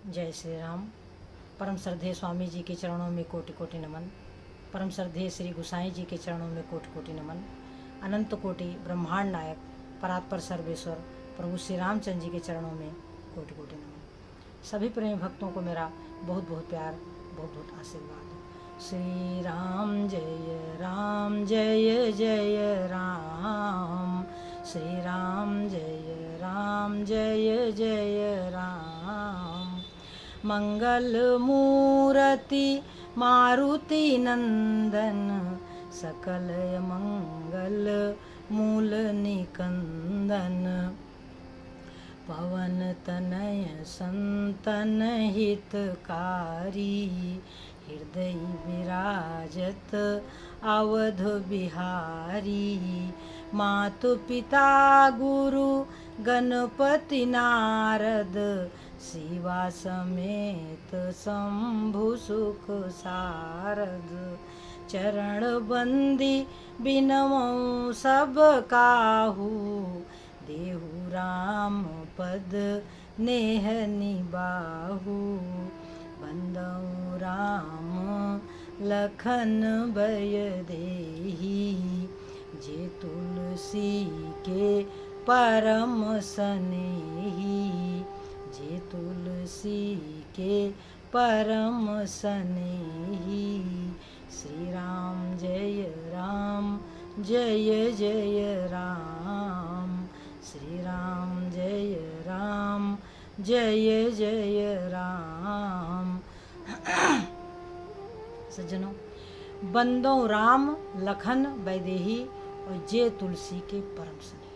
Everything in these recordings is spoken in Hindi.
जय श्री राम। परम श्रद्धेय स्वामी जी के चरणों में कोटि कोटि नमन। परम श्रद्धेय श्री गुसाई जी के चरणों में कोटि कोटि नमन। अनंत कोटि ब्रह्मांड नायक परात्पर सर्वेश्वर प्रभु श्री रामचंद्र जी के चरणों में कोटि कोटि नमन। सभी प्रेमी भक्तों को मेरा बहुत बहुत प्यार, बहुत बहुत आशीर्वाद। श्री राम जय जय राम। श्री राम जय जय राम। मंगल मूर्ति मारुति नंदन, सकल मंगल मूल निकंदन। पवन तनय संतन हितकारी, हृदय विराजत अवध बिहारी। मातु पिता गुरु गणपति नारद, शिवा समेत शंभु सुख सारद। चरण बंदी बिनमौ सब काहू, देहु राम पद नेह निबाहु। बंदौ राम लखन भय देहि, जे तुलसी के परम सनेही। जे तुलसी के परम सनेही। श्री राम जय जय राम। श्री राम जय जय राम। सज्जनों, बंदो राम लखन वैदेही और जे तुलसी के परम स्नेही।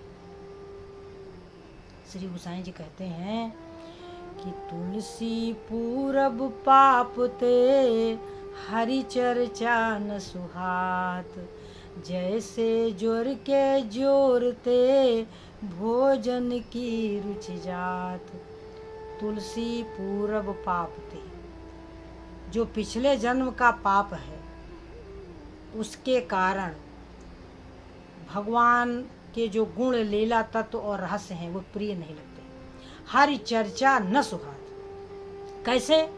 श्री गुसाई जी कहते हैं कि तुलसी पूरब पाप ते, हरि चर्चा न सुहात। जैसे जोर के जोरते, भोजन की रुचि जात। तुलसी पूरब पाप ते, जो पिछले जन्म का पाप है उसके कारण भगवान के जो गुण लीला तत्व और रहस्य हैं वो प्रिय नहीं लगते। हरि चर्चा न सुहात। कैसे?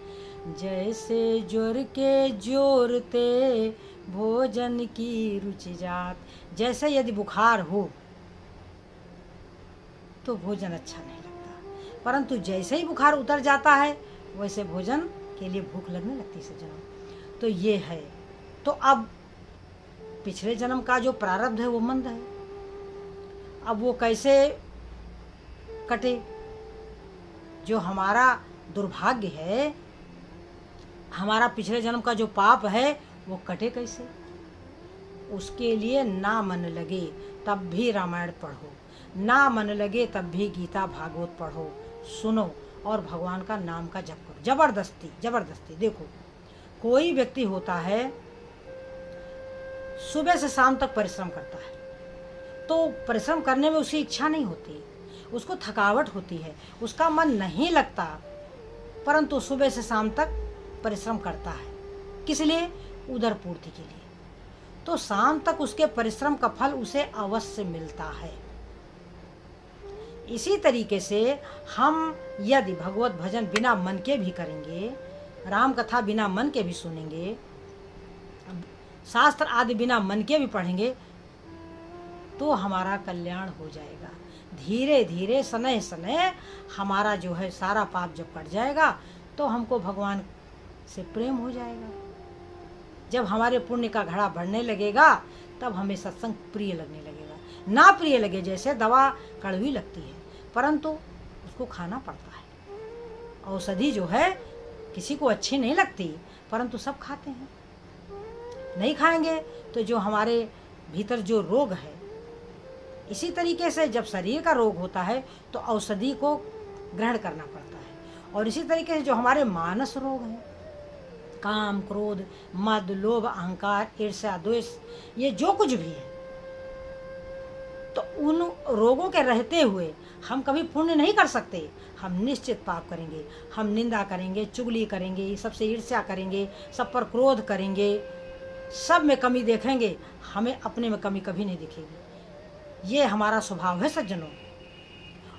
जैसे जोर के जोरते, भोजन की रुचि जात। जैसे यदि बुखार हो तो भोजन अच्छा नहीं लगता, परंतु जैसे ही बुखार उतर जाता है वैसे भोजन के लिए भूख लगने लगती है। सज्जनों, तो ये है। तो अब पिछले जन्म का जो प्रारब्ध है वो मंद है। अब वो कैसे कटे? जो हमारा दुर्भाग्य है, हमारा पिछले जन्म का जो पाप है वो कटे कैसे? उसके लिए ना मन लगे तब भी रामायण पढ़ो, ना मन लगे तब भी गीता भागवत पढ़ो, सुनो और भगवान का नाम का जप करो। जबरदस्ती जबरदस्ती। देखो, कोई व्यक्ति होता है सुबह से शाम तक परिश्रम करता है, तो परिश्रम करने में उसकी इच्छा नहीं होती, उसको थकावट होती है, उसका मन नहीं लगता, परंतु सुबह से शाम तक परिश्रम करता है। किस लिए? उदर पूर्ति के लिए। तो शाम तक उसके परिश्रम का फल उसे अवश्य मिलता है। इसी तरीके से हम यदि भगवत भजन बिना मन के भी करेंगे, राम कथा बिना मन के भी सुनेंगे, शास्त्र आदि बिना मन के भी पढ़ेंगे, तो हमारा कल्याण हो जाएगा। धीरे धीरे सनह सनह हमारा जो है सारा पाप जब कट जाएगा तो हमको भगवान से प्रेम हो जाएगा। जब हमारे पुण्य का घड़ा बढ़ने लगेगा तब हमें सत्संग प्रिय लगने लगेगा। ना प्रिय लगे, जैसे दवा कड़वी लगती है परंतु उसको खाना पड़ता है। औषधि जो है किसी को अच्छी नहीं लगती परंतु सब खाते हैं। नहीं खाएंगे तो जो हमारे भीतर जो रोग है, इसी तरीके से जब शरीर का रोग होता है तो औषधि को ग्रहण करना पड़ता है। और इसी तरीके से जो हमारे मानस रोग हैं, काम क्रोध मद लोभ अहंकार ईर्ष्या द्वेष, ये जो कुछ भी है, तो उन रोगों के रहते हुए हम कभी पुण्य नहीं कर सकते। हम निश्चित पाप करेंगे, हम निंदा करेंगे, चुगली करेंगे, सबसे ईर्ष्या करेंगे, सब पर क्रोध करेंगे, सब में कमी देखेंगे, हमें अपने में कमी कभी नहीं दिखेगी। ये हमारा स्वभाव है सज्जनों।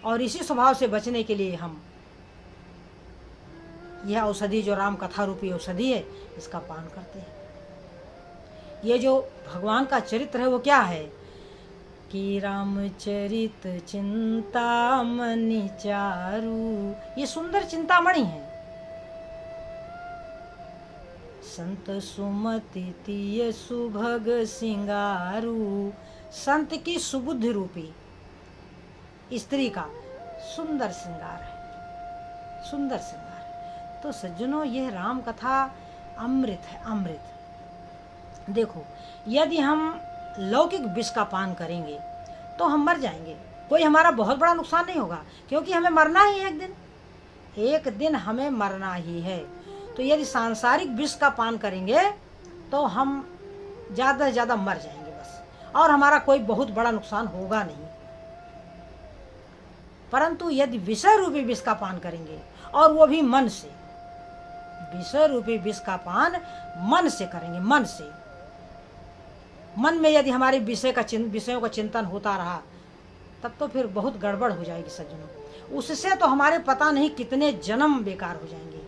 और इसी स्वभाव से बचने के लिए हम यह औषधि जो राम कथा रूपी औषधि है, इसका पान करते हैं। ये जो भगवान का चरित्र है वो क्या है कि रामचरित चिंतामणि चारु, ये सुंदर चिंतामणि है। संत सुमति तिय सुभग सिंगारू, संत की सुबुद्धि रूपी स्त्री का सुंदर श्रृंगार है, सुंदर श्रृंगार है। तो सज्जनों, यह राम कथा अमृत है, अमृत। देखो, यदि हम लौकिक विष का पान करेंगे तो हम मर जाएंगे, कोई हमारा बहुत बड़ा नुकसान नहीं होगा, क्योंकि हमें मरना ही है, एक दिन हमें मरना ही है। तो यदि सांसारिक विष का पान करेंगे तो हम ज़्यादा से ज़्यादा मर जाएंगे बस, और हमारा कोई बहुत बड़ा नुकसान होगा नहीं। परंतु यदि विषय रूपी विष का पान करेंगे, और वो भी मन से, विषय रूपी विष का पान मन से करेंगे, मन से, मन में यदि हमारे विषयों का चिंतन होता रहा, तब तो फिर बहुत गड़बड़ हो जाएगी सज्जनों। उससे तो हमारे पता नहीं कितने जन्म बेकार हो जाएंगे।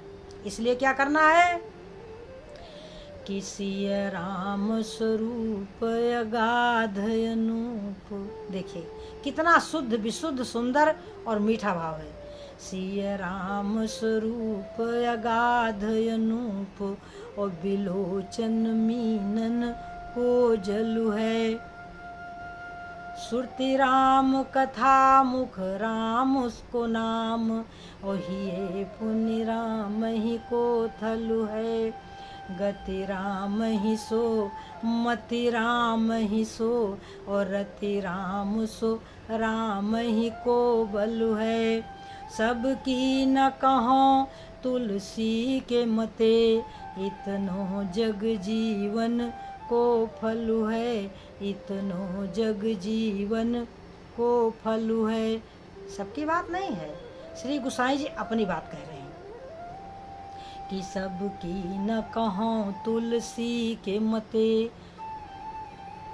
इसलिए क्या करना है कि सिय राम स्वरूप अगाध अनूप। देखिए कितना शुद्ध, विशुद्ध, सुंदर और मीठा भाव है। सिय राम स्वरूप अगाध अनूप, और बिलोचन मीनन को जलु है। सुरति राम कथा मुख राम उसको नाम, और हिये पुनि राम ही को थलु है। गति राम ही सो मति राम ही सो, और रति राम सो राम ही को बलु है। सबकी न कहो तुलसी के मते, इतनो जग जीवन को फलु है, इतनो जग जीवन को फलु है। सबकी बात नहीं है, श्री गुसाई जी अपनी बात कह रहे हैं कि सबकी न कहो तुलसी के मते,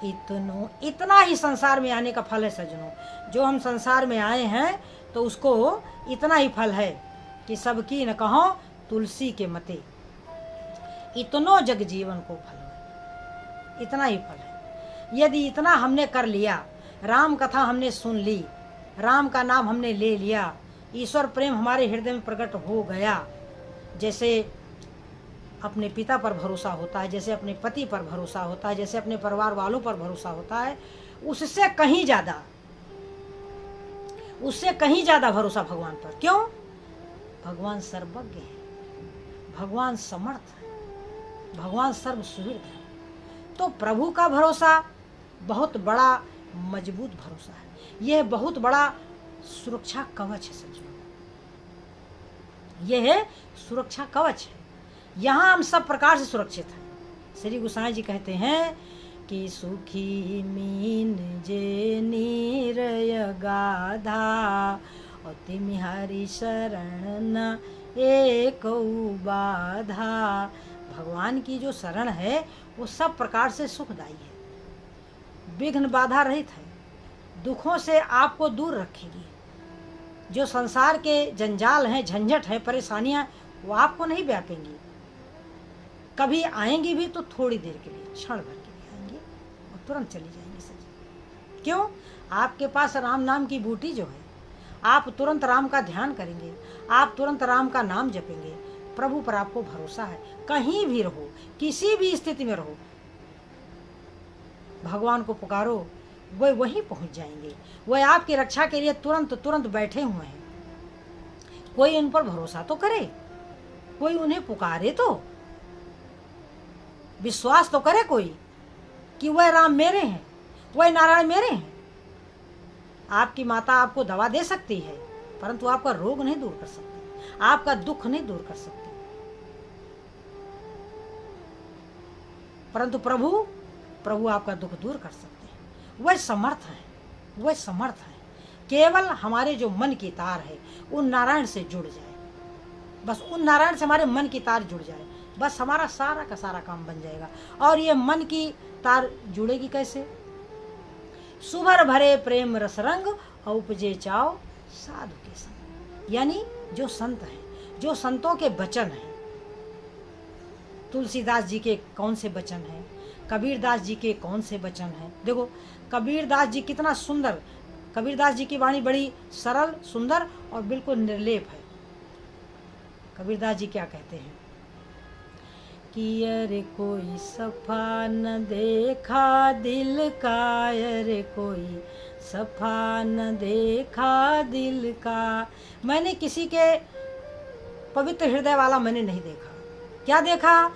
इतनो, इतना ही संसार में आने का फल है सज्जनों। जो हम संसार में आए हैं तो उसको इतना ही फल है कि सबकी न कहो तुलसी के मते, इतनो जग जीवन को फल है, इतना ही फल है। यदि इतना हमने कर लिया, राम कथा हमने सुन ली, राम का नाम हमने ले लिया, ईश्वर प्रेम हमारे हृदय में प्रकट हो गया, जैसे अपने पिता पर भरोसा होता है, जैसे अपने पति पर भरोसा होता है, जैसे अपने परिवार वालों पर भरोसा होता है, उससे कहीं ज़्यादा, उससे कहीं ज़्यादा भरोसा भगवान पर। क्यों? भगवान सर्वज्ञ है, भगवान समर्थ है, भगवान सर्वसुहृद है। तो प्रभु का भरोसा बहुत बड़ा मजबूत भरोसा है। यह बहुत बड़ा सुरक्षा कवच है सज्जनों, यह है सुरक्षा कवच है। यहाँ हम सब प्रकार से सुरक्षित हैं। श्री गोसाई जी कहते हैं कि सुखी मीन जे नीरय गाधा, और तिमिहारी शरण न एक बाधा। भगवान की जो शरण है वो सब प्रकार से सुखदायी है, विघ्न बाधा रहित है, दुखों से आपको दूर रखेगी। जो संसार के जंजाल हैं, झंझट है, परेशानियां, वो आपको नहीं व्यापेंगी। कभी आएंगी भी तो थोड़ी देर के लिए, क्षण भर के लिए आएंगी और तुरंत चली जाएंगी सच। क्यों? आपके पास राम नाम की बूटी जो है, आप तुरंत राम का ध्यान करेंगे, आप तुरंत राम का नाम जपेंगे। प्रभु पर आपको भरोसा है, कहीं भी रहो, किसी भी स्थिति में रहो, भगवान को पुकारो, वह वहीं पहुंच जाएंगे। वह आपकी रक्षा के लिए तुरंत तुरंत बैठे हुए हैं। कोई उन पर भरोसा तो करे, कोई उन्हें पुकारे, तो विश्वास तो करे कोई कि वह राम मेरे हैं, वह नारायण मेरे हैं। आपकी माता आपको दवा दे सकती है, परंतु आपका रोग नहीं दूर कर सकती, आपका दुख नहीं दूर कर सकती। परंतु प्रभु आपका दुख दूर कर सकते हैं। वह समर्थ है, वह समर्थ है। केवल हमारे जो मन की तार है उन नारायण से जुड़ जाए, बस उन नारायण से हमारे मन की तार जुड़ जाए, बस हमारा सारा का सारा काम बन जाएगा। और ये मन की तार जुड़ेगी कैसे? सुभर भरे प्रेम रस रंग, और उपजे चाओ साधु के संग। यानी जो संत हैं, जो संतों के वचन हैं, तुलसीदास जी के कौन से वचन हैं, कबीरदास जी के कौन से वचन हैं। देखो कबीरदास जी कितना सुंदर, कबीरदास जी की वाणी बड़ी सरल, सुंदर और बिल्कुल निर्लेप है। कबीरदास जी क्या कहते हैं कि अरे कोई सफा न देखा दिल का, अरे कोई सफा न देखा दिल का। मैंने किसी के पवित्र हृदय वाला मैंने नहीं देखा। क्या देखा?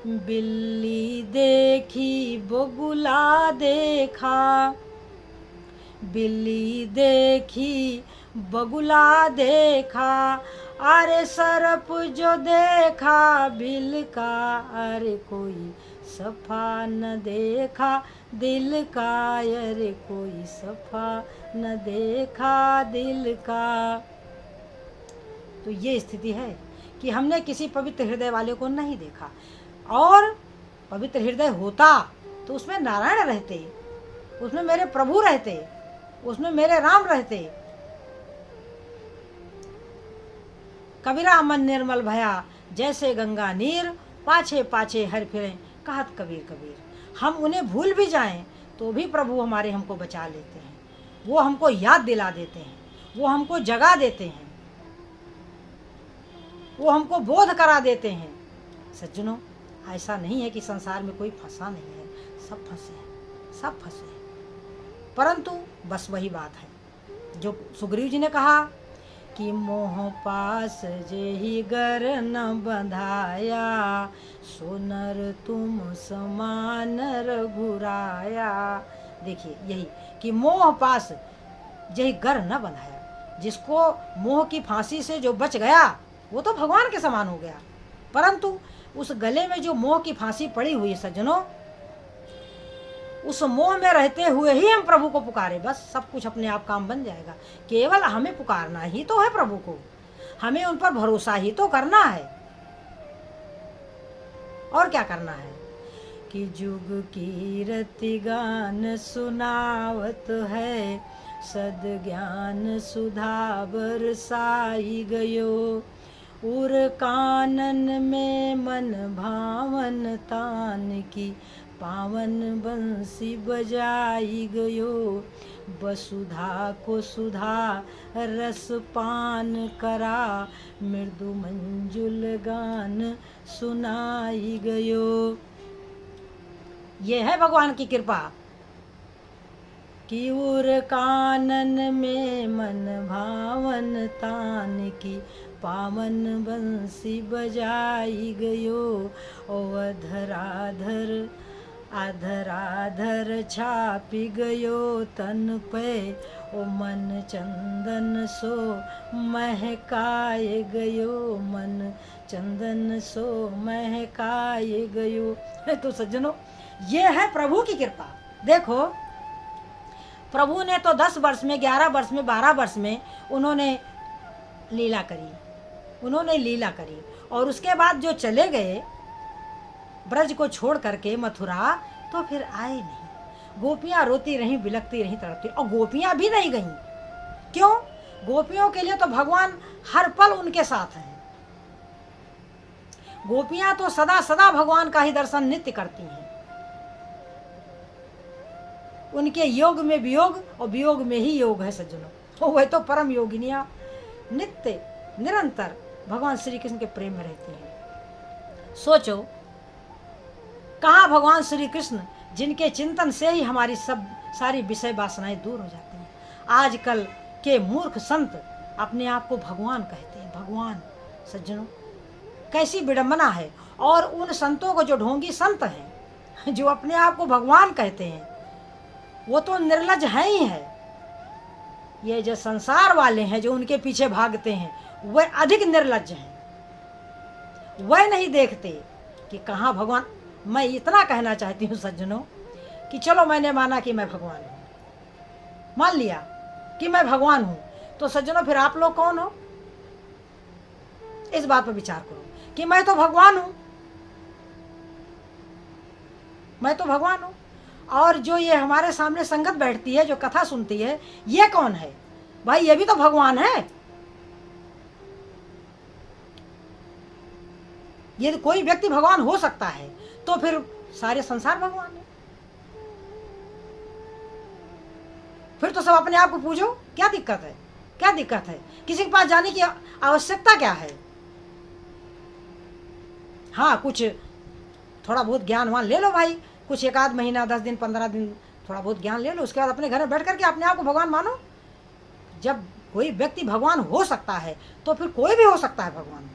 बिल्ली देखी बगुला देखा, बिल्ली देखी बगुला देखा, अरे सरप जो देखा बिल का, अरे कोई सफा न देखा दिल का, अरे कोई सफा न देखा दिल का। तो ये स्थिति है कि हमने किसी पवित्र हृदय वाले को नहीं देखा, और पवित्र हृदय होता तो उसमें नारायण रहते, उसमें मेरे प्रभु रहते, उसमें मेरे राम रहते। कबीरा मन निर्मल भया जैसे गंगा नीर, पाछे पाछे हर फिरें कहत कबीर कबीर। हम उन्हें भूल भी जाएं तो भी प्रभु हमारे हमको बचा लेते हैं, वो हमको याद दिला देते हैं, वो हमको जगा देते हैं, वो हमको बोध करा देते हैं। सज्जनों, ऐसा नहीं है कि संसार में कोई फंसा नहीं है, सब फंसे हैं, सब फंसे हैं। परंतु बस वही बात है जो सुग्रीव जी ने कहा कि मोह पास जेहि गर न बंधाया, सोनर तुम समान रघुराया। देखिए यही कि मोह पास जेहि गर न बंधाया, जिसको मोह की फांसी से जो बच गया वो तो भगवान के समान हो गया। परंतु उस गले में जो मोह की फांसी पड़ी हुई है सज्जनों, उस मोह में रहते हुए ही हम प्रभु को पुकारे, बस सब कुछ अपने आप काम बन जाएगा। केवल हमें पुकारना ही तो है प्रभु को, हमें उन पर भरोसा ही तो करना है। और क्या करना है कि जुग कीरति गान सुनावत है, सद ज्ञान सुधा बरसाई गयो, उर कानन में मन भावन तान की, पावन बंसी बजाई गयो, वसुधा को सुधा रस पान करा, मृदु मंजुल गान सुनाई गयो। ये है भगवान की कृपा कि उर कानन में मन भावन तान की, पावन बंसी बजाई गयो, ओ अधराधर अधराधर छापी गयो तन पे, ओ मन चंदन सो महकाए गयो, मन चंदन सो महकाए गयो। तो सज्जनों, ये है प्रभु की कृपा। देखो प्रभु ने तो 10 वर्ष में, 11 वर्ष में, 12 वर्ष में उन्होंने लीला करी, उन्होंने लीला करी, और उसके बाद जो चले गए ब्रज को छोड़ करके मथुरा, तो फिर आए नहीं। गोपियां रोती रहीं, बिलखती रहीं, तड़पती, और गोपियां भी नहीं गईं। क्यों? गोपियों के लिए तो भगवान हर पल उनके साथ हैं। गोपियां तो सदा सदा भगवान का ही दर्शन नित्य करती हैं। उनके योग में वियोग और वियोग में ही योग है सज्जनों। वह तो परम योगिनियां नित्य निरंतर भगवान श्री कृष्ण के प्रेम में रहती हैं। सोचो, कहाँ भगवान श्री कृष्ण जिनके चिंतन से ही हमारी सब सारी विषय वासनाएं दूर हो जाती हैं। आजकल के मूर्ख संत अपने आप को भगवान कहते हैं, भगवान। सज्जनों, कैसी विडंबना है। और उन संतों को जो ढोंगी संत हैं, जो अपने आप को भगवान कहते हैं, वो तो निर्लज हैं ही है। ये जो संसार वाले हैं जो उनके पीछे भागते हैं, वह अधिक निर्लज हैं। वह नहीं देखते कि कहाँ भगवान। मैं इतना कहना चाहती हूँ सज्जनों कि चलो मैंने माना कि मैं भगवान हूँ, मान लिया कि मैं भगवान हूँ, तो सज्जनों फिर आप लोग कौन हो? इस बात पर विचार करो कि मैं तो भगवान हूँ, मैं तो भगवान हूँ। और जो ये हमारे सामने संगत बैठती है, जो कथा सुनती है, ये कौन है? भाई ये भी तो भगवान है। यदि कोई व्यक्ति भगवान हो सकता है तो फिर सारे संसार भगवान है। फिर तो सब अपने आप को पूछो, क्या दिक्कत है? क्या दिक्कत है? किसी के पास जाने की आवश्यकता क्या है? हाँ, कुछ थोड़ा बहुत ज्ञान वान ले लो भाई, कुछ 1 आध महीना 10 दिन 15 दिन थोड़ा बहुत ज्ञान ले लो, उसके बाद अपने घर में बैठ करके अपने आप को भगवान मानो। जब कोई व्यक्ति भगवान हो सकता है तो फिर कोई भी हो सकता है भगवान।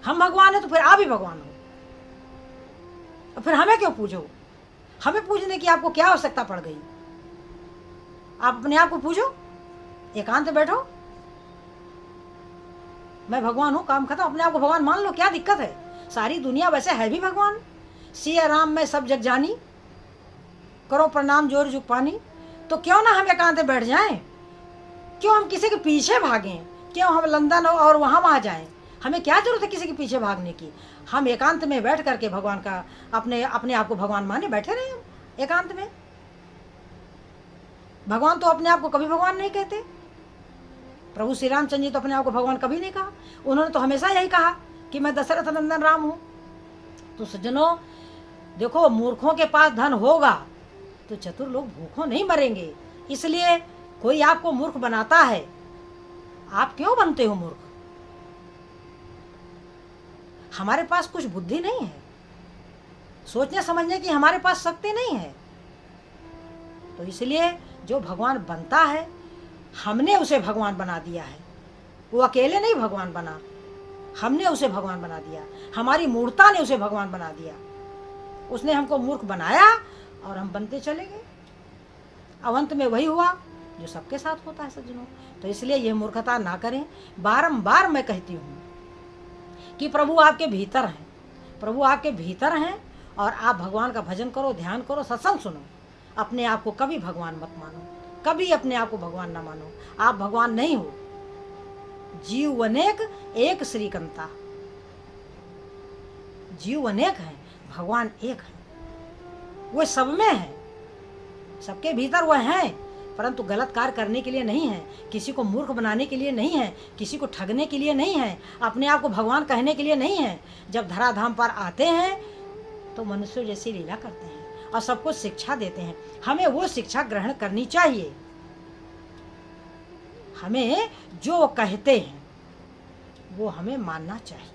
हम भगवान है तो फिर आप भी भगवान हो, और फिर हमें क्यों पूछो? हमें पूछने की आपको क्या आवश्यकता पड़ गई? आप अपने आप को पूछो, एकांत में बैठो, मैं भगवान हूं, काम खत्म, अपने आप को भगवान मान लो, क्या दिक्कत है? सारी दुनिया वैसे है भी भगवान। सिया राम में सब जग जानी, करो प्रणाम जोर जुग पानी। तो क्यों ना हम एकांत में बैठ जाएं? क्यों हम किसी के पीछे भागें? क्यों हम लंदन और वहां जाएं? हमें क्या जरूरत है किसी के पीछे भागने की? हम एकांत में बैठ करके भगवान का अपने आप को भगवान माने बैठे रहे। हम एकांत में, भगवान तो अपने आप को कभी भगवान नहीं कहते। प्रभु श्री रामचंद्र जी तो अपने आप को भगवान कभी नहीं कहा। उन्होंने तो हमेशा यही कहा कि मैं दशरथ नंदन राम हूं। तो सज्जनों देखो, मूर्खों के पास धन होगा तो चतुर लोग भूखों नहीं मरेंगे। इसलिए कोई आपको मूर्ख बनाता है, आप क्यों बनते हो मूर्ख? हमारे पास कुछ बुद्धि नहीं है, सोचने समझने की हमारे पास शक्ति नहीं है। तो इसलिए जो भगवान बनता है, हमने उसे भगवान बना दिया है। वो अकेले नहीं भगवान बना, हमने उसे भगवान बना दिया। हमारी मूर्खता ने उसे भगवान बना दिया। उसने हमको मूर्ख बनाया और हम बनते चले गए। अवंत में वही हुआ जो सबके साथ होता है सज्जनों। तो इसलिए यह मूर्खता ना करें। बारंबार मैं कहती हूँ कि प्रभु आपके भीतर हैं, प्रभु आपके भीतर हैं, और आप भगवान का भजन करो, ध्यान करो, सत्संग सुनो। अपने आप को कभी भगवान मत मानो, कभी अपने आप को भगवान ना मानो। आप भगवान नहीं हो। जीव अनेक एक श्रीकंता, जीव अनेक हैं, भगवान एक है। वो सब में है, सबके भीतर वह है, परंतु गलत कार्य करने के लिए नहीं है, किसी को मूर्ख बनाने के लिए नहीं है, किसी को ठगने के लिए नहीं है, अपने आप को भगवान कहने के लिए नहीं है। जब धराधाम पर आते हैं तो मनुष्य जैसी लीला करते हैं और सबको शिक्षा देते हैं। हमें वो शिक्षा ग्रहण करनी चाहिए। हमें जो कहते हैं वो हमें मानना चाहिए।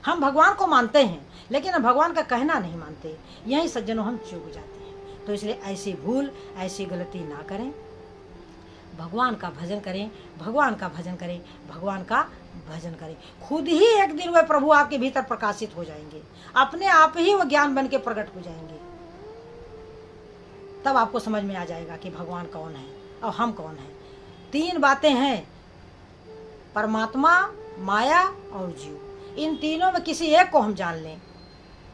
हम भगवान को मानते हैं लेकिन हम भगवान का कहना नहीं मानते। यही सज्जनों हम चूक जाते हैं। तो इसलिए ऐसी भूल, ऐसी गलती ना करें। भगवान का भजन करें, भगवान का भजन करें, भगवान का भजन करें। खुद ही एक दिन वह प्रभु आपके भीतर प्रकाशित हो जाएंगे, अपने आप ही वो ज्ञान बन के प्रकट हो जाएंगे। तब आपको समझ में आ जाएगा कि भगवान कौन है और हम कौन हैं। 3 बातें हैं, परमात्मा, माया और जीव। इन तीनों में किसी एक को हम जान लें,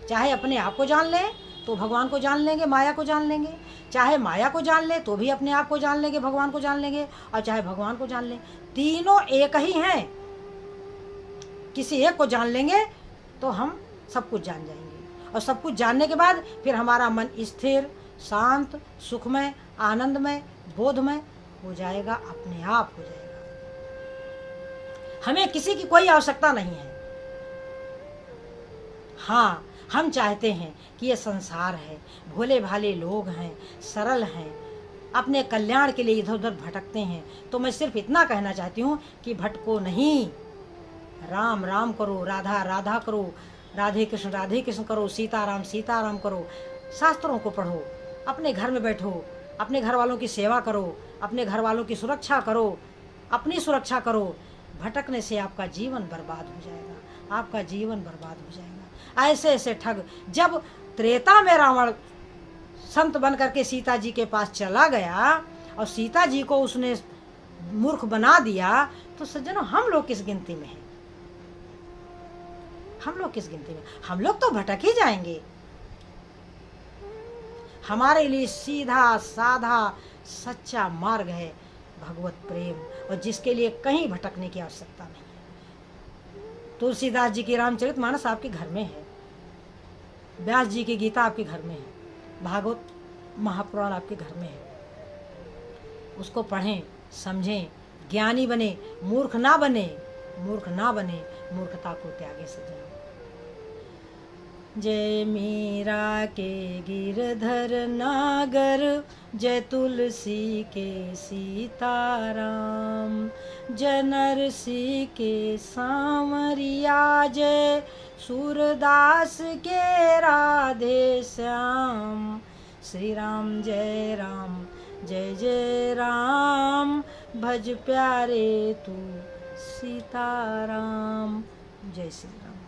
चाहे अपने आप को जान लें तो भगवान को जान लेंगे, माया को जान लेंगे, चाहे माया को जान ले तो भी अपने आप को जान लेंगे, भगवान को जान लेंगे, और चाहे भगवान को जान लें, तीनों एक ही हैं। किसी एक को जान लेंगे तो हम सब कुछ जान जाएंगे, और सब कुछ जानने के बाद फिर हमारा मन स्थिर, शांत, सुखमय, आनंदमय, बोधमय हो जाएगा, अपने आप हो जाएगा। हमें किसी की कोई आवश्यकता नहीं है। हाँ, हम चाहते हैं कि ये संसार है, भोले भाले लोग हैं, सरल हैं, अपने कल्याण के लिए इधर उधर भटकते हैं। तो मैं सिर्फ इतना कहना चाहती हूँ कि भटको नहीं, राम राम करो, राधा राधा करो, राधे कृष्ण करो, सीता राम करो, शास्त्रों को पढ़ो, अपने घर में बैठो, अपने घर वालों की सेवा करो, अपने घर वालों की सुरक्षा करो, अपनी सुरक्षा करो। भटकने से आपका जीवन बर्बाद हो जाएगा, आपका जीवन बर्बाद हो जाएगा। ऐसे ऐसे ठग, जब त्रेता में रावण संत बन करके सीता जी के पास चला गया और सीता जी को उसने मूर्ख बना दिया, तो सज्जनों हम लोग किस गिनती में हैं? हम लोग किस गिनती में? हम लोग तो भटक ही जाएंगे। हमारे लिए सीधा साधा सच्चा मार्ग है भगवत प्रेम, और जिसके लिए कहीं भटकने की आवश्यकता नहीं है। तुलसीदास जी की रामचरितमानस आपके घर में है, व्यास जी की गीता आपके घर में है, भागवत महापुराण आपके घर में है। उसको पढ़ें, समझें, ज्ञानी बने, मूर्ख ना बने। मूर्ख ना बने, मूर्खता को त्यागे सज्जनों। जय मीरा के गिरधर नागर, जय तुलसी के सीताराम, जय नरसी के सांवरिया, जय सूरदास के राधे श्याम। श्री राम जय राम, जय जय राम, भज प्यारे तू सीताराम। जय श्री राम।